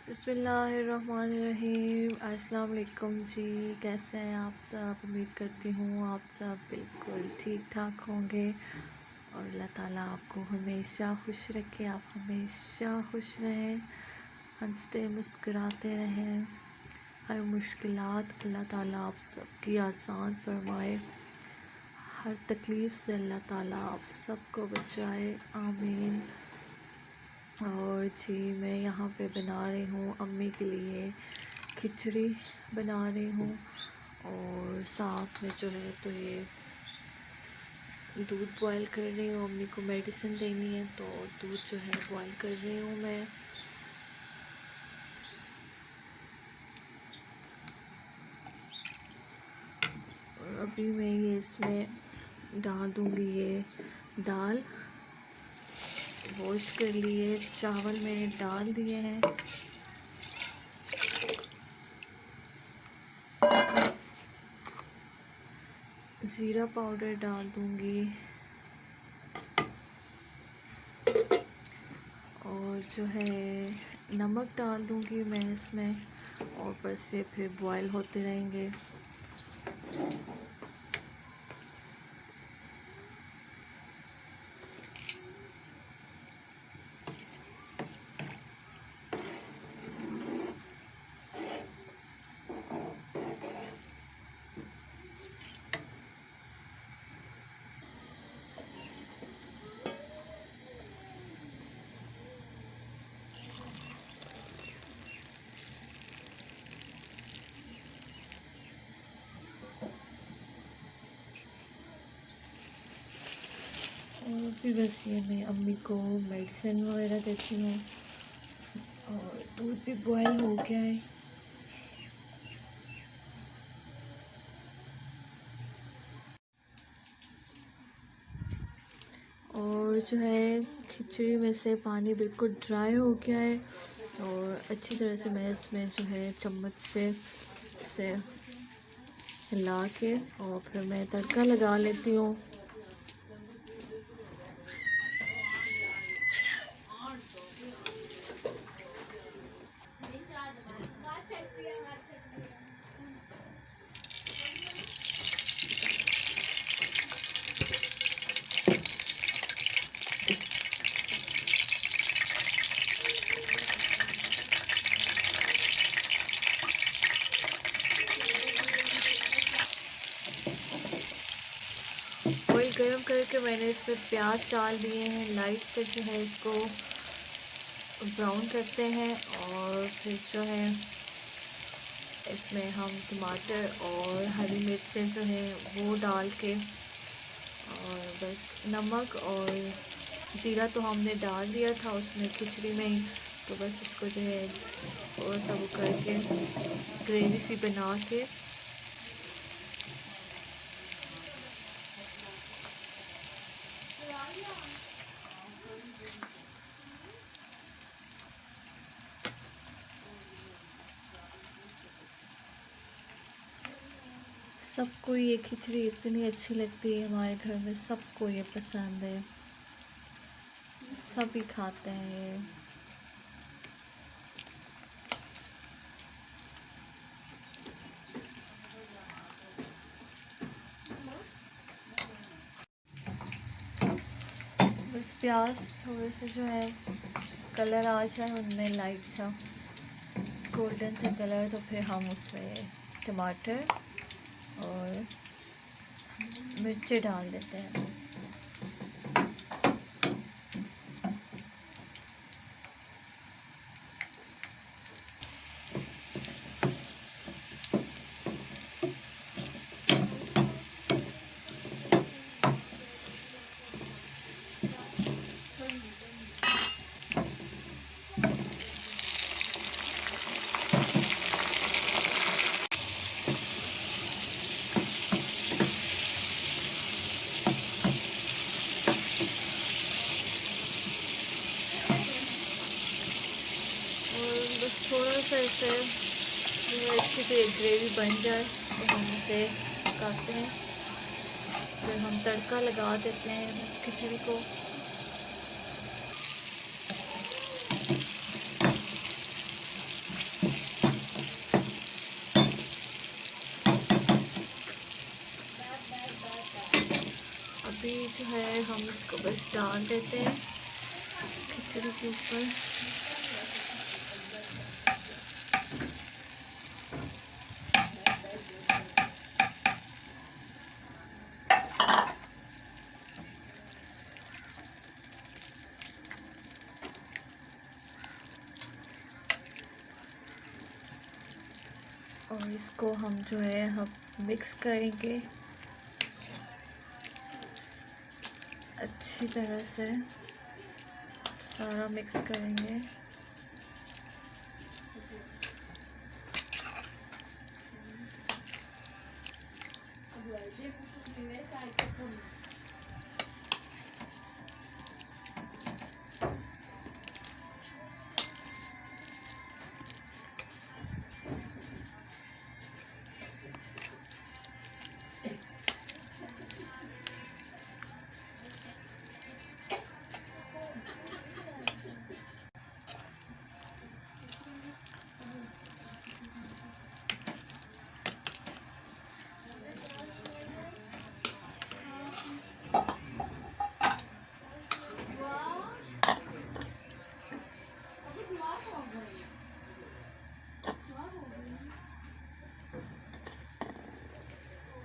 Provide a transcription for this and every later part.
बिस्मिल्लाहिर्रहमानिर्रहीम। अस्सलाम वालेकुम जी, कैसे हैं आप सब। उम्मीद करती हूँ आप सब बिल्कुल ठीक ठाक होंगे और अल्लाह ताला आपको हमेशा खुश रखे, आप हमेशा खुश रहें, हंसते मुस्कुराते रहें। हर मुश्किलात अल्लाह ताला आप सबकी आसान फरमाए, हर तकलीफ़ से अल्लाह ताला आप सबको बचाए, आमीन। और जी मैं यहाँ पे बना रही हूँ अम्मी के लिए खिचड़ी बना रही हूँ, और साथ में जो है तो ये दूध बॉईल कर रही हूँ। अम्मी को मेडिसिन देनी है तो दूध जो है बॉईल कर रही हूँ मैं। और अभी मैं ये इसमें डाल दूँगी ये दाल। वॉश कर लिए चावल मैंने डाल दिए हैं। ज़ीरा पाउडर डाल दूँगी और जो है नमक डाल दूँगी मैं इसमें, और बस ये फिर बॉईल होते रहेंगे। और फिर बस ये मैं अम्मी को मेडिसिन वगैरह देती हूँ। और दूध भी बॉयल हो गया है। और जो है खिचड़ी में से पानी बिल्कुल ड्राई हो गया है, और अच्छी तरह से मैं इसमें जो है चम्मच से हिला के और फिर मैं तड़का लगा लेती हूँ। ऑयल गरम करके मैंने इसमें प्याज डाल दिए हैं। लाइट से जो है इसको ब्राउन करते हैं, और फिर जो है इसमें हम टमाटर और हरी मिर्चें जो हैं वो डाल के, और बस नमक और ज़ीरा तो हमने डाल दिया था उसमें खिचड़ी में ही, तो बस इसको जो है और सब करके ग्रेवी सी बना के सबको ये खिचड़ी इतनी अच्छी लगती है। हमारे घर में सबको ये पसंद है, सभी खाते हैं ये। बस प्याज थोड़े से जो है कलर आ जाए उनमें लाइट सा गोल्डन सा कलर, तो फिर हम उसमें टमाटर और मिर्ची डाल देते हैं। और बस थोड़ा सा इसे अच्छी सी ग्रेवी बन जाए तो हम इसे काटते हैं, फिर हम तड़का लगा देते हैं बस खिचड़ी को। है हम इसको बस डाल देते हैं खिचड़ी के ऊपर। और इसको हम जो है हम मिक्स करेंगे अच्छी तरह से, सारा मिक्स करेंगे।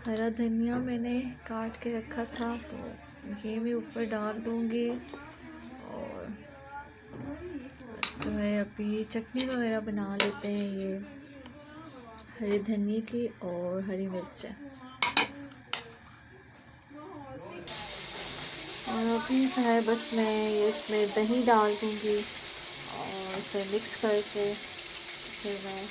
हरा धनिया मैंने काट के रखा था तो ये मैं ऊपर डाल दूँगी। और बस जो है अभी चटनी वगैरह बना लेते हैं, ये हरे धनिए की और हरी मिर्च। और अभी जो है बस मैं ये इसमें दही डाल दूँगी और इसे मिक्स करके फिर मैं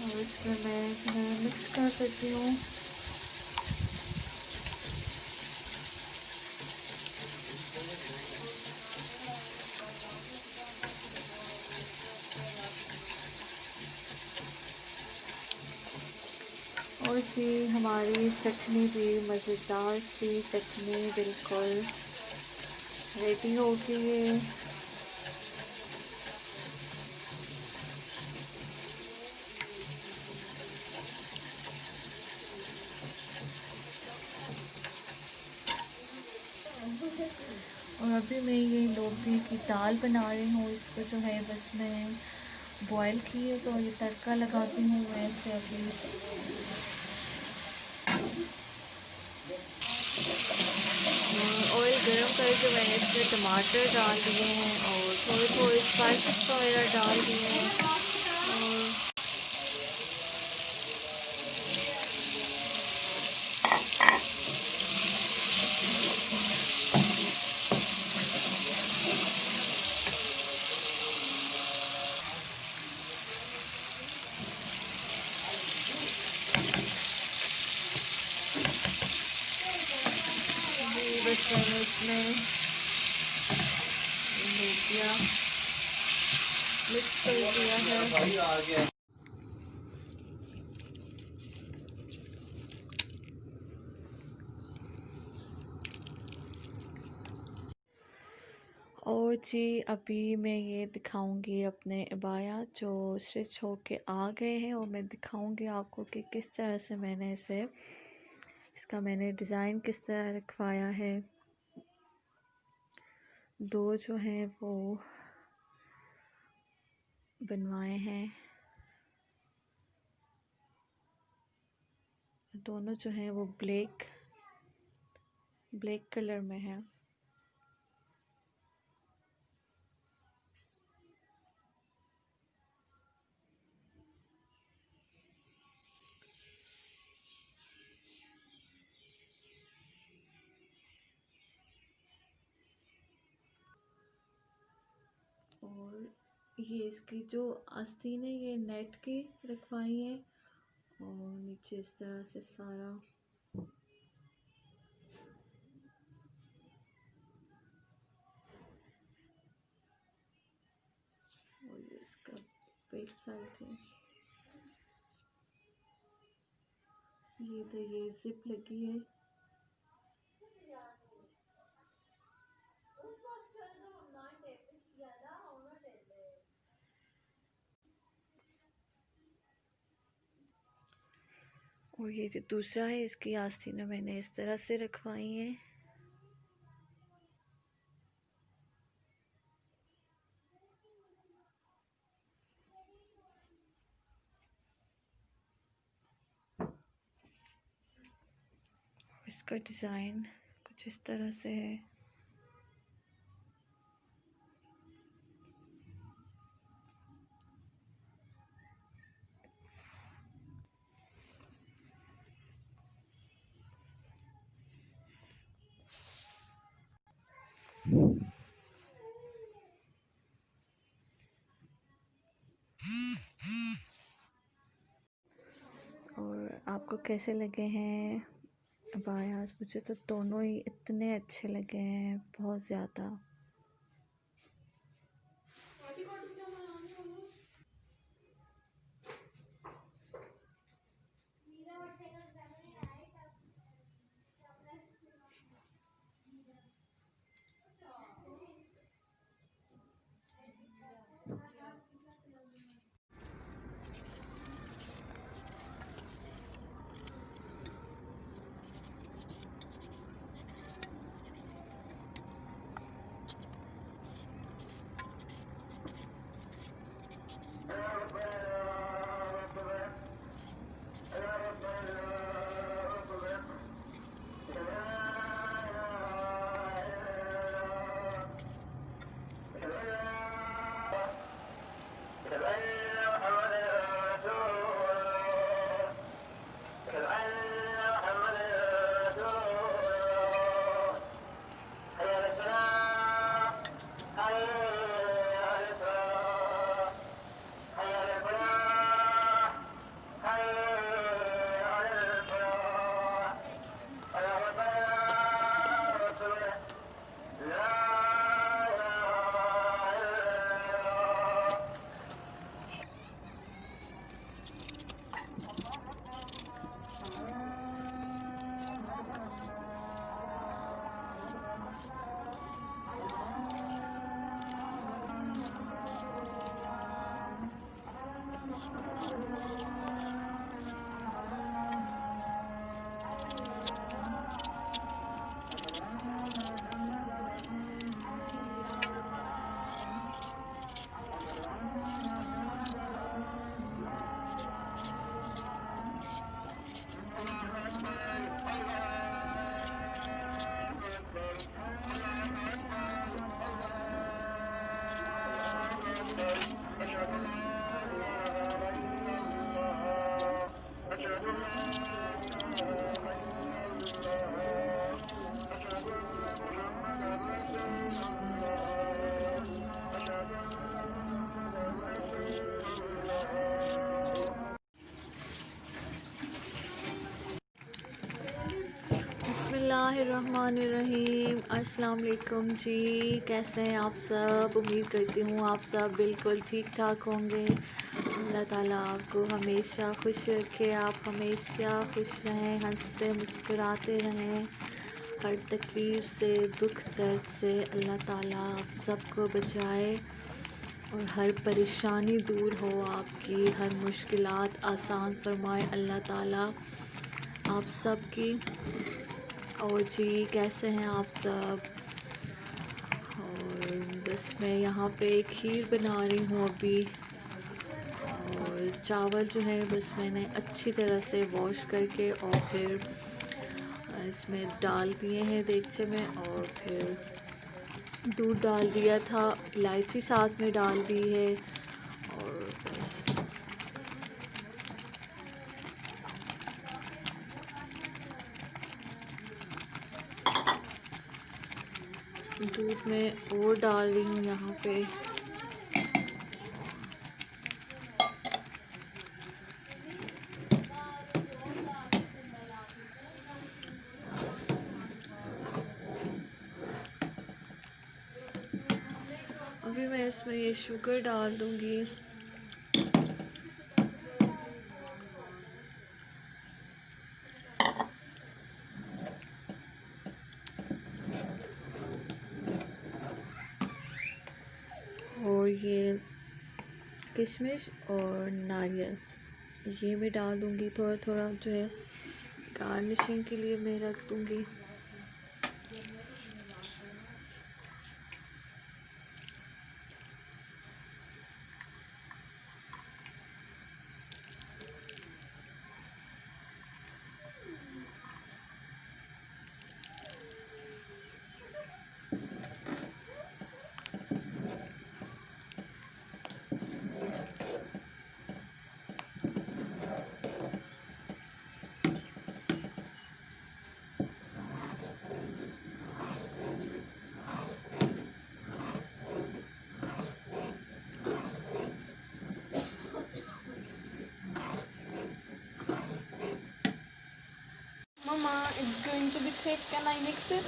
और इसमें मैं जो है मिक्स कर देती हूँ। और जी हमारी चटनी भी मज़ेदार सी चटनी बिल्कुल रेडी हो गई है। और अभी मैं ये लोबी की दाल बना रही हूँ, इसको जो है बस मैं बॉईल की है तो ये तड़का लगाती हूँ वैसे। अभी ऑयल गरम करके मैंने इसमें टमाटर डाल दिए हैं और थोड़े थोड़े स्पाइसेस वगैरह डाल दिए हैं। और बस मैंने इसमें मिर्चियाँ मिक्स कर दिया है। और जी अभी मैं ये दिखाऊंगी अपने अबाया जो स्टिच होके आ गए हैं, और मैं दिखाऊंगी आपको कि किस तरह से मैंने इसका मैंने डिज़ाइन किस तरह रखवाया है। दो जो हैं वो बनवाए हैं, दोनों जो हैं वो ब्लैक कलर में है। और ये इसकी जो आस्तीन है ये नेट की रखवाई है, और नीचे इस तरह से सारा और ये इसका बैक साइड है। ये तो ये जिप लगी है। और ये जो दूसरा है, इसकी आस्तीनें मैंने इस तरह से रखवाई हैं। इसका डिज़ाइन कुछ इस तरह से है। और आपको कैसे लगे हैं अबायास? मुझे तो दोनों ही इतने अच्छे लगे हैं, बहुत ज़्यादा। बिस्मिल्लाहिर्रहमानिर्रहीम। अस्सलाम वालेकुम जी, कैसे हैं आप सब? उम्मीद करती हूँ आप सब बिल्कुल ठीक ठाक होंगे। अल्लाह ताला आपको हमेशा खुश रखे, आप हमेशा खुश रहें, हंसते मुस्कुराते रहें। हर तकलीफ़ से, दुख दर्द से अल्लाह ताला आप सबको बचाए और हर परेशानी दूर हो आपकी, हर मुश्किलात आसान फरमाए अल्लाह ताला आप सब की। और जी कैसे हैं आप सब? और बस मैं यहाँ पे खीर बना रही हूँ अभी। और चावल जो है बस मैंने अच्छी तरह से वॉश करके और फिर इसमें डाल दिए हैं देगचे में, और फिर दूध डाल दिया था, इलायची साथ में डाल दी है। और बस दूध में और डाल रही हूँ यहाँ पे। अभी मैं इसमें ये शुगर डाल दूँगी। और ये किशमिश और नारियल ये मैं डाल दूँगी थोड़ा थोड़ा जो है। गार्निशिंग के लिए मैं रख दूँगी। Mama, it's going to be thick. Can I mix it?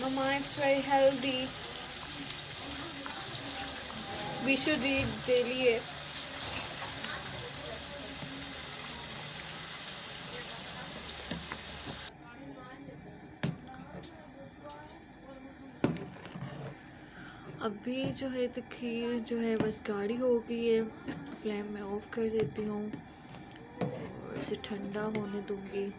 Mama, it's very healthy. We should eat daily. अभी जो है तो खीर जो है बस गाढ़ी हो गई है। फ्लेम में ऑफ कर देती हूँ और इसे ठंडा होने दूँगी।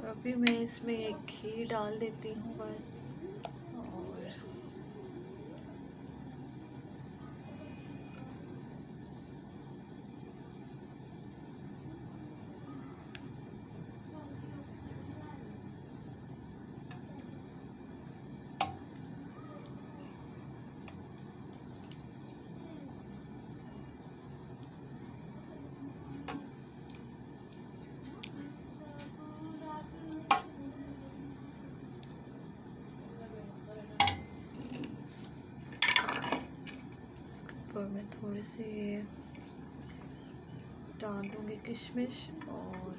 अभी मैं इसमें एक घी डाल देती हूँ बस। और ऊपर मैं थोड़े से ये डाल दूँगी किशमिश और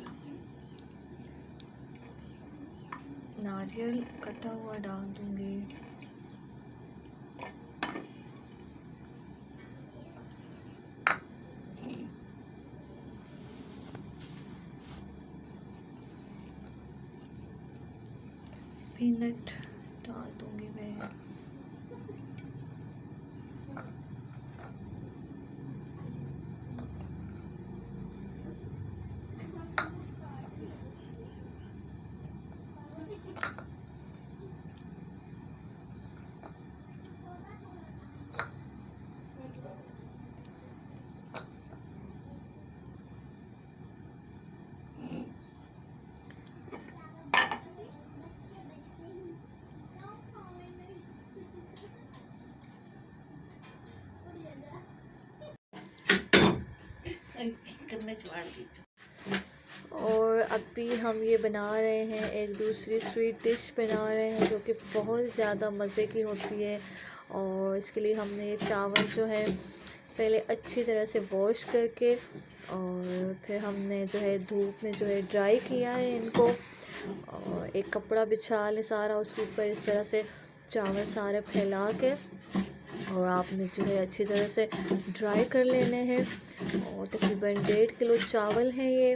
नारियल कटा हुआ डाल दूँगी। पीनट डाल दूँगी मैं। और अभी हम ये बना रहे हैं, एक दूसरी स्वीट डिश बना रहे हैं जो कि बहुत ज़्यादा मज़े की होती है। और इसके लिए हमने ये चावल जो है पहले अच्छी तरह से वॉश करके और फिर हमने जो है धूप में जो है ड्राई किया है इनको। और एक कपड़ा बिछा ले सारा उसके ऊपर, इस तरह से चावल सारे फैला के और आपने जो है अच्छी तरह से ड्राई कर लेने हैं। और तकरीबन 1.5 किलो चावल है ये।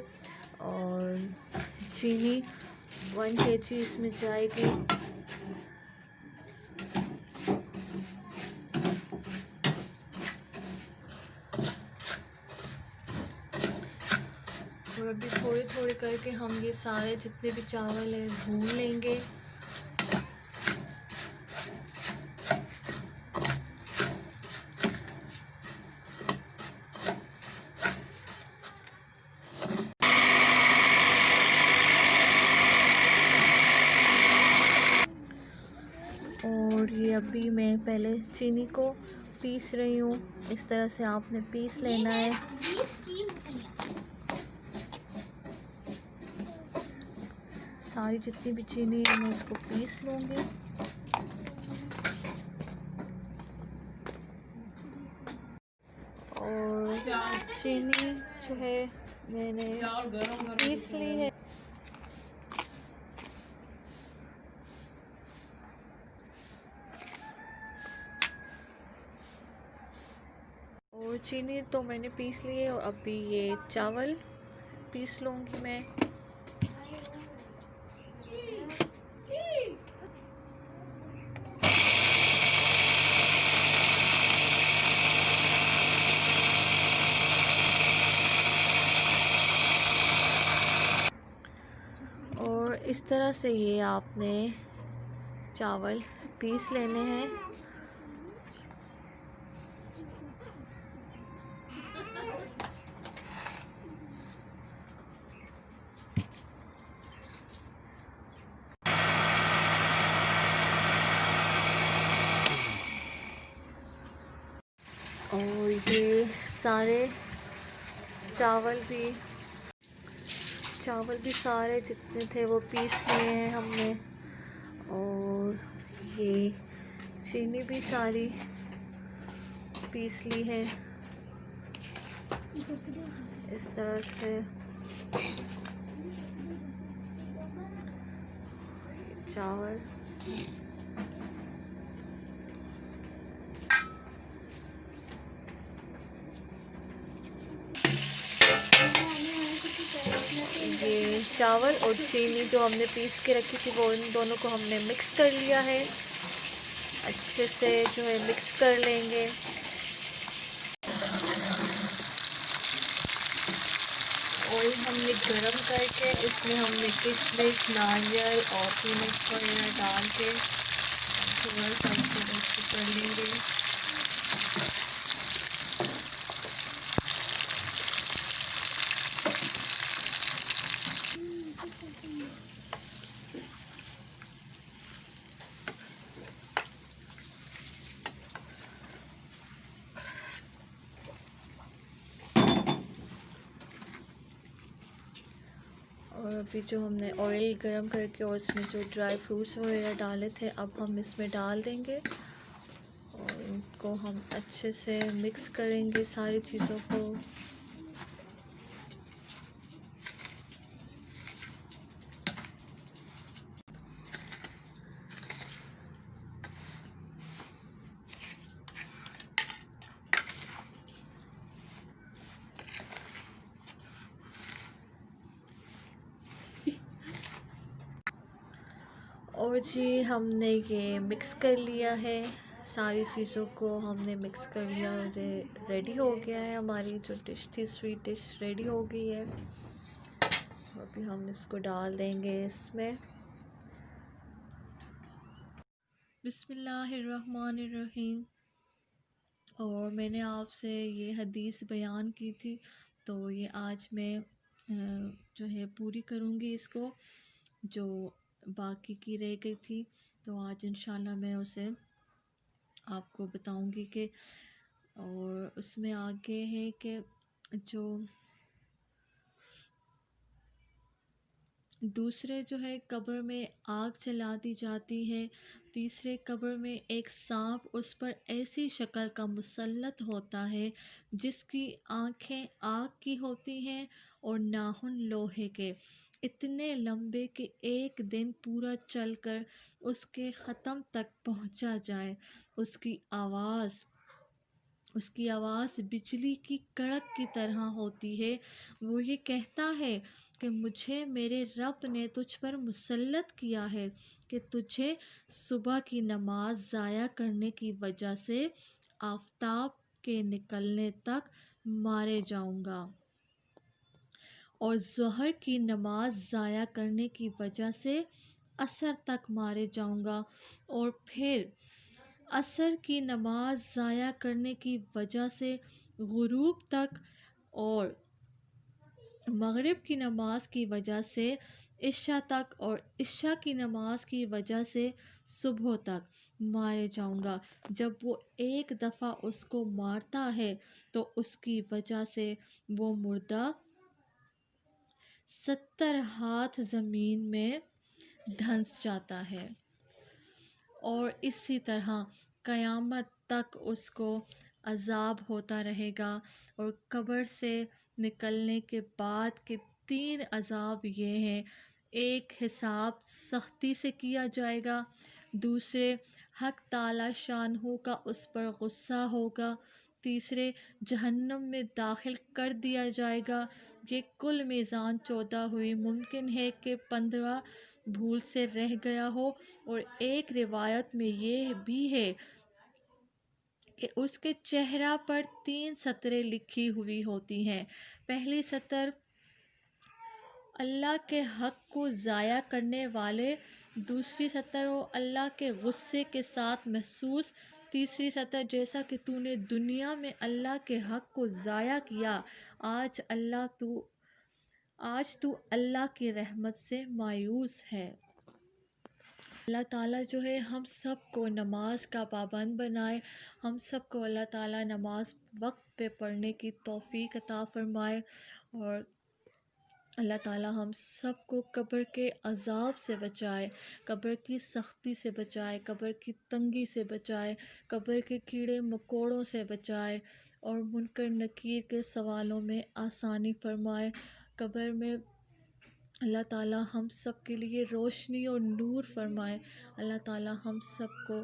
और चीनी 1 kg इसमें जाएगी। और अभी थोड़ी थोड़ी करके हम ये सारे जितने भी चावल हैं भून लेंगे। और ये अभी मैं पहले चीनी को पीस रही हूँ। इस तरह से आपने पीस लेना है। सारी जितनी भी चीनी है मैं इसको पीस लूँगी। और चीनी जो है मैंने पीस ली है। और चीनी तो मैंने पीस ली है और अभी ये चावल पीस लूँगी मैं। और इस तरह से ये आपने चावल पीस लेने हैं। और ये सारे चावल भी सारे जितने थे वो पीस लिए हैं हमने। और ये चीनी भी सारी पीस ली है इस तरह से। चावल ये चावल और चीनी जो हमने पीस के रखी थी वो इन दोनों को हमने मिक्स कर लिया है। अच्छे से जो है मिक्स कर लेंगे। ऑयल हमने गरम करके इसमें हमने किशमिश, नारियल और पीनट्स वगैरह डाल के थोड़ा सा इसको रोस्ट कर लेंगे। और अभी जो हमने ऑयल गरम करके और इसमें जो ड्राई फ्रूट्स वगैरह डाले थे अब हम इसमें डाल देंगे और इनको हम अच्छे से मिक्स करेंगे सारी चीज़ों को। और जी हमने ये मिक्स कर लिया है, सारी चीज़ों को हमने मिक्स कर लिया और ये रेडी हो गया है। हमारी जो डिश थी स्वीट डिश रेडी हो गई है। अभी हम इसको डाल देंगे इसमें। बिस्मिल्लाहिर्रहमानिर्रहीम। और मैंने आपसे ये हदीस बयान की थी तो ये आज मैं जो है पूरी करूँगी इसको, जो बाकी की रह गई थी। तो आज इंशाल्लाह मैं उसे आपको बताऊंगी कि, और उसमें आगे है कि जो दूसरे जो है कब्र में आग जला दी जाती है, तीसरे कब्र में एक सांप उस पर ऐसी शक्ल का मुसल्लत होता है जिसकी आंखें आग की होती हैं और नाखून लोहे के, इतने लंबे कि एक दिन पूरा चलकर उसके ख़त्म तक पहुंचा जाए। उसकी आवाज़ बिजली की कड़क की तरह होती है। वो ये कहता है कि मुझे मेरे रब ने तुझ पर मुसल्लत किया है कि तुझे सुबह की नमाज ज़ाया करने की वजह से आफताब के निकलने तक मारे जाऊंगा और ज़ोहर की नमाज ज़ाया करने की वजह से असर तक मारे जाऊंगा और फिर असर की नमाज ज़ाया करने की वजह से गुरूब तक और मगरिब की नमाज की वजह से इशा तक और इशा की नमाज की वजह से सुबह तक मारे जाऊंगा। जब वो एक दफ़ा उसको मारता है तो उसकी वजह से वो मुर्दा 70 हाथ ज़मीन में धंस जाता है और इसी तरह क़यामत तक उसको अज़ाब होता रहेगा। और कब्र से निकलने के बाद के 3 अज़ाब ये हैं, एक हिसाब सख्ती से किया जाएगा, दूसरे हक ताला शानहू का उस पर गुस्सा होगा, तीसरे जहन्नम में दाखिल कर दिया जाएगा। ये कुल मीज़ान 14 हुई। मुमकिन है कि 15 भूल से रह गया हो। और एक रिवायत में ये भी है कि उसके चेहरा पर 3 सतरें लिखी हुई होती हैं। पहली सतर अल्लाह के हक़ को ज़ाया करने वाले, दूसरी सतर वो अल्लाह के गुस्से के साथ महसूस, तीसरी सतर जैसा कि तूने दुनिया में अल्लाह के हक़ को ज़ाया किया, आज तू अल्लाह की रहमत से मायूस है। अल्लाह ताला जो है हम सब को नमाज का पाबंद बनाए, हम सब को अल्लाह ताला नमाज वक्त पे पढ़ने की तौफीक अता फ़रमाए। और अल्लाह ताला हम सब को कब्र के अज़ाब से बचाए, कब्र की सख्ती से बचाए, कब्र की तंगी से बचाए, कब्र के कीड़े मकोड़ों से बचाए और मुनकर नकीर के सवालों में आसानी फ़रमाए। कब्र में अल्लाह ताला हम सब के लिए रोशनी और नूर फ़रमाए। अल्लाह ताला हम सब को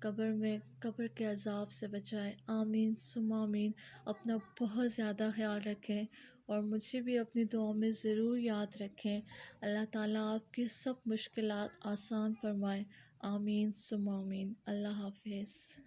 कब्र में कब्र के अज़ाब से बचाए। आमीन सुम्मा आमीन। अपना बहुत ज़्यादा ख़्याल रखें और मुझे भी अपनी दुआ में ज़रूर याद रखें। अल्लाह ताला आपकी सब मुश्किलात आसान फ़रमाए। आमीन सुम्मा आमीन। अल्लाह हाफ़िज़।